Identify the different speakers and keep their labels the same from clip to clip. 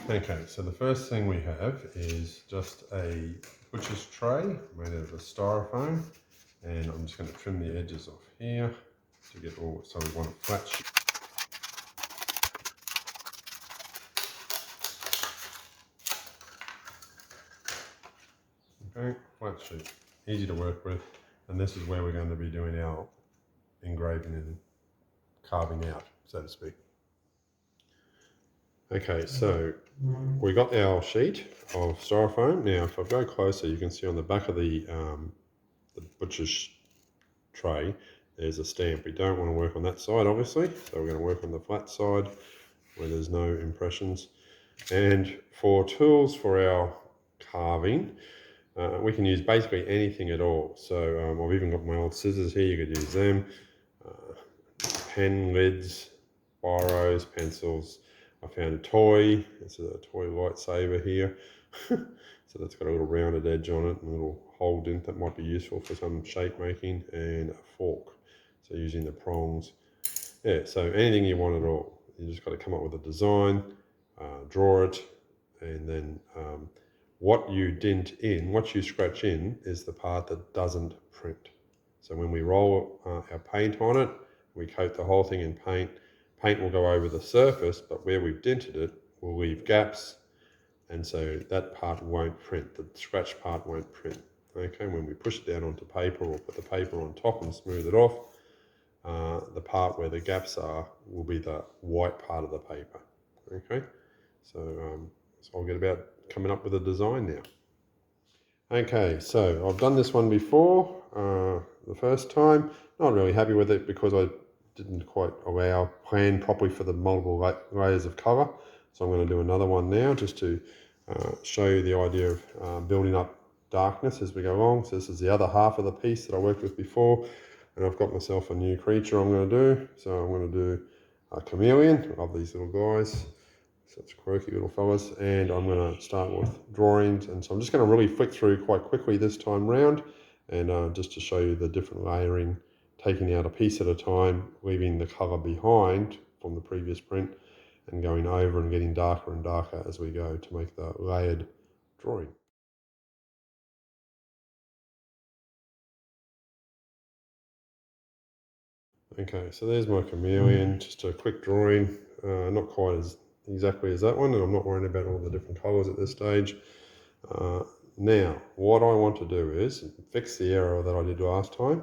Speaker 1: Okay, so the first thing we have is just a butcher's tray made out of a styrofoam, and I'm just going to trim the edges off here to get all, so we want a flat sheet. Okay, flat sheet, easy to work with, and this is where we're going to be doing our engraving and carving out, so to speak. Okay, so we got our sheet of styrofoam. Now, if I go closer, you can see on the back of the butcher's tray, there's a stamp. We don't want to work on that side, obviously, so we're going to work on the flat side where there's no impressions. And for tools for our carving, we can use basically anything at all. So I've even got my old scissors here, you could use them. Pen lids, biros, pencils. I found a toy. It's a toy lightsaber here. So that's got a little rounded edge on it and a little hole dent that might be useful for some shape making, and a fork. So using the prongs. Yeah, so anything you want at all. You just got to come up with a design, draw it, and then what you dent in, what you scratch in, is the part that doesn't print. So when we roll our paint on it, we coat the whole thing in paint. Paint will go over the surface, but where we've dented it, we'll leave gaps, and so that part won't print. The scratch part won't print. Okay, when we push it down onto paper or put the paper on top and smooth it off, the part where the gaps are will be the white part of the paper. Okay, so I'll get about coming up with a design now. Okay, so I've done this one before, the first time. Not really happy with it because I didn't quite plan properly for the multiple layers of colour. So I'm going to do another one now just to show you the idea of building up darkness as we go along. So this is the other half of the piece that I worked with before, and I've got myself a new creature I'm going to do. So I'm going to do a chameleon. I love these little guys. Such quirky little fellas, and I'm going to start with drawings, and so I'm just going to really flick through quite quickly this time round, and just to show you the different layering, taking out a piece at a time, leaving the colour behind from the previous print, and going over and getting darker and darker as we go to make the layered drawing. Okay, so there's my chameleon, just a quick drawing, not quite as exactly as that one, and I'm not worrying about all the different colours at this stage. Now, what I want to do is fix the error that I did last time.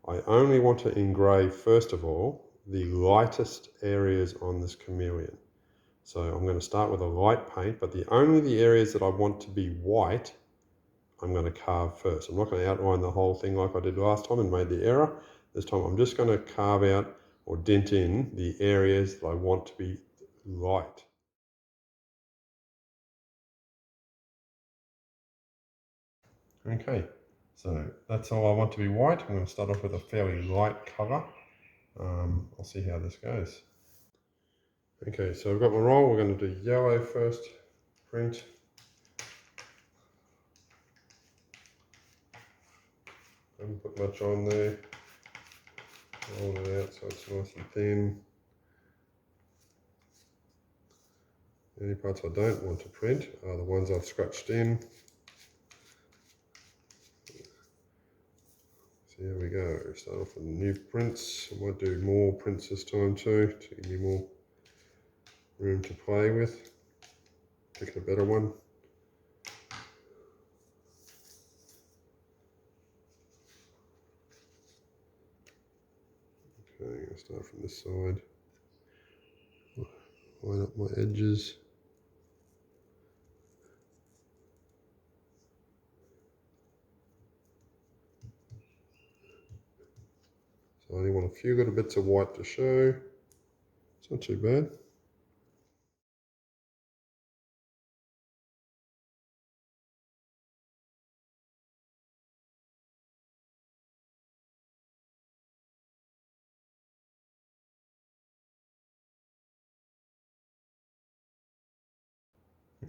Speaker 1: I only want to engrave, first of all, the lightest areas on this chameleon. So I'm going to start with a light paint, but only the areas that I want to be white, I'm going to carve first. I'm not going to outline the whole thing like I did last time and made the error. This time I'm just going to carve out or dent in the areas that I want to be light. Okay, so that's all I want to be white. I'm going to start off with a fairly light colour. I'll see how this goes. Okay, so I've got my roll. We're going to do yellow first, print. Haven't put much on there. Roll it out so it's nice and thin. The only parts I don't want to print are the ones I've scratched in. So here we go. Start off with new prints. I might do more prints this time too to give me more room to play with. Pick a better one. Okay, I'm going to start from this side. Line up my edges. So I only want a few little bits of white to show. It's not too bad.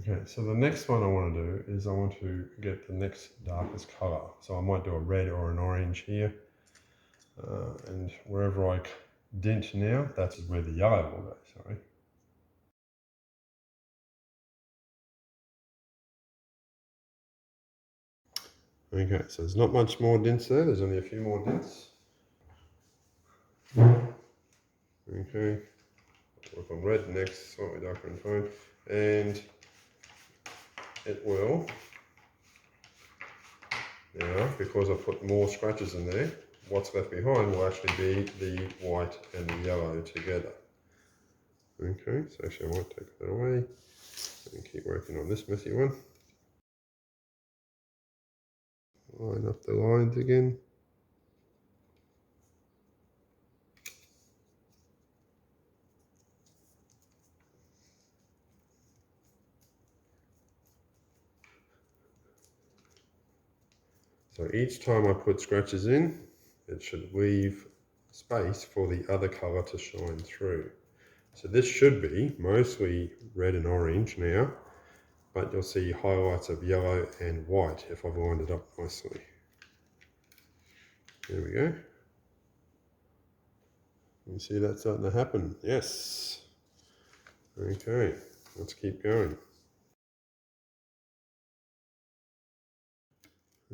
Speaker 1: Okay, so the next one I want to do is I want to get the next darkest colour. So I might do a red or an orange here. And wherever I dent now, that's where the yellow will go, sorry. Okay, so there's not much more dints there. There's only a few more dints. Okay, work on red next, slightly darker and fine, and it will now, because I've put more scratches in there, what's left behind will actually be the white and the yellow together. Okay, so actually I might take that away and keep working on this messy one. Line up the lines again. So each time I put scratches in, it should leave space for the other colour to shine through. So this should be mostly red and orange now, but you'll see highlights of yellow and white if I've lined it up nicely. There we go. You see that starting to happen? Yes. Okay, let's keep going.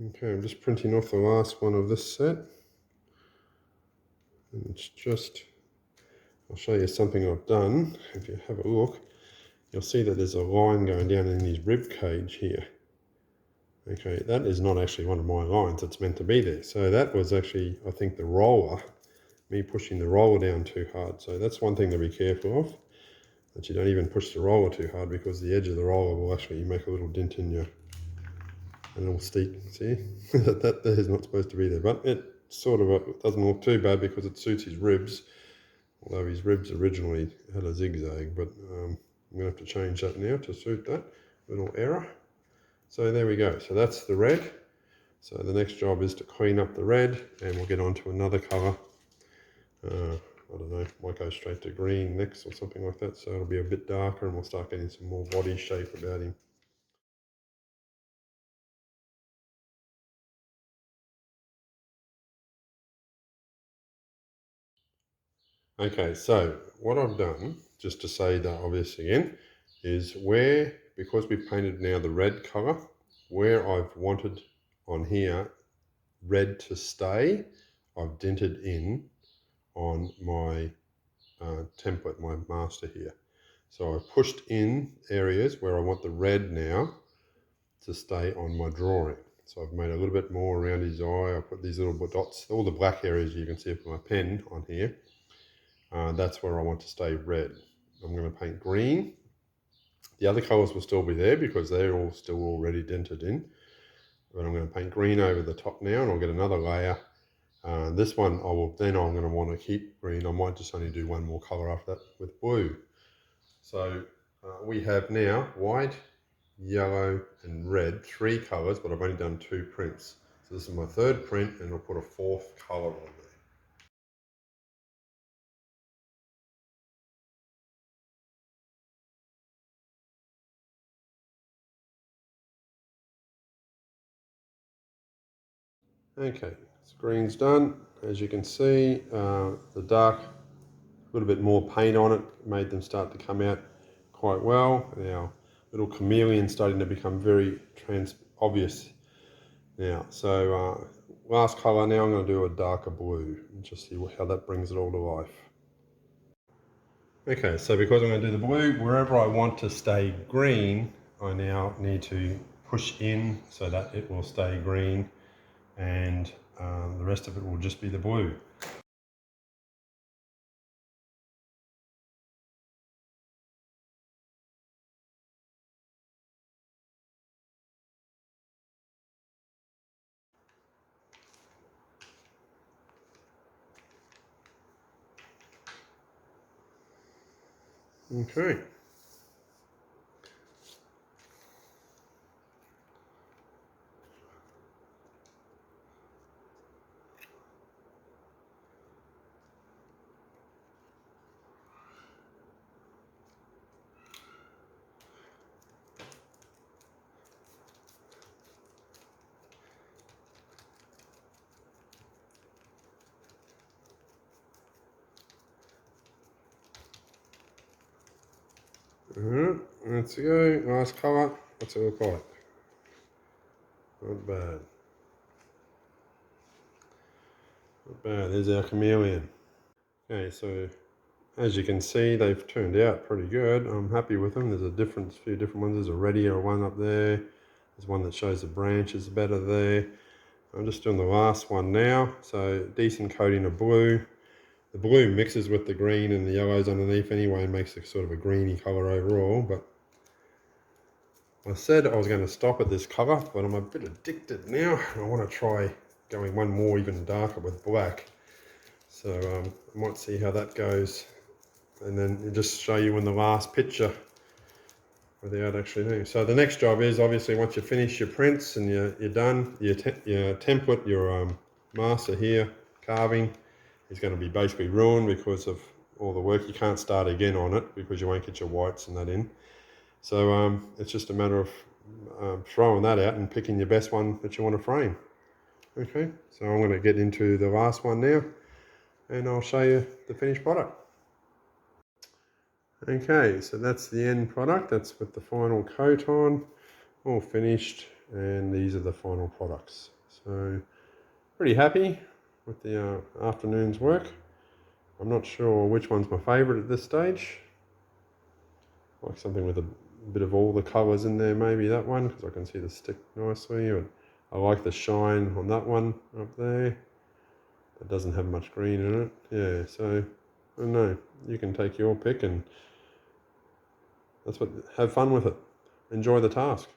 Speaker 1: Okay, I'm just printing off the last one of this set. And it's just, I'll show you something I've done. If you have a look, you'll see that there's a line going down in his rib cage here. Okay, that is not actually one of my lines that's meant to be there. So that was actually, I think, the roller, me pushing the roller down too hard. So that's one thing to be careful of, that you don't even push the roller too hard, because the edge of the roller will actually make a little dent in your, a little steak. See, that is not supposed to be there, but it sort of it doesn't look too bad because it suits his ribs. Although his ribs originally had a zigzag, but I'm going to have to change that now to suit that little error. So there we go. So that's the red. So the next job is to clean up the red, and we'll get on to another colour. I don't know, might go straight to green next or something like that. So it'll be a bit darker and we'll start getting some more body shape about him. Okay, so what I've done, just to say the obvious again, is where, because we've painted now the red colour, where I've wanted on here red to stay, I've dented in on my template, my master here. So I've pushed in areas where I want the red now to stay on my drawing. So I've made a little bit more around his eye. I put these little dots, all the black areas you can see with my pen on here. That's where I want to stay red. I'm going to paint green. The other colours will still be there because they're all still already dented in. But I'm going to paint green over the top now, and I'll get another layer. This one I'm going to want to keep green. I might just only do one more colour after that with blue. So we have now white, yellow and red, 3 colours, but I've only done 2 prints. So this is my 3rd print, and I'll put a 4th colour on there. Okay, so green's done. As you can see, the dark, a little bit more paint on it, made them start to come out quite well. Now, little chameleon starting to become very obvious now. So last colour now, I'm going to do a darker blue and just see how that brings it all to life. Okay, so because I'm going to do the blue, wherever I want to stay green, I now need to push in so that it will stay green, and the rest of it will just be the blue. Okay. Let's go. Nice colour. What's it look like? Not bad. bad. There's our chameleon. Okay, so as you can see, they've turned out pretty good. I'm happy with them. There's a few different ones. There's a reddier one up there. There's one that shows the branches better there. I'm just doing the last one now. So decent coating of blue. The blue mixes with the green and the yellows underneath anyway and makes a sort of a greeny colour overall. But I said I was going to stop at this colour, but I'm a bit addicted now. I want to try going one more even darker with black. So I might see how that goes. And then just show you in the last picture without actually doing. So the next job is obviously once you finish your prints and you're done, your template, your master here, carving, is going to be basically ruined because of all the work. You can't start again on it because you won't get your whites and that in. So it's just a matter of throwing that out and picking your best one that you want to frame. Okay, so I'm going to get into the last one now and I'll show you the finished product. Okay, so that's the end product. That's with the final coat on, all finished, and these are the final products. So pretty happy with the afternoon's work. I'm not sure which one's my favourite at this stage. Like something with a bit of all the colours in there, maybe that one, because I can see the stick nicely. But I like the shine on that one up there. It doesn't have much green in it. Yeah, so I don't know. You can take your pick and have fun with it. Enjoy the task.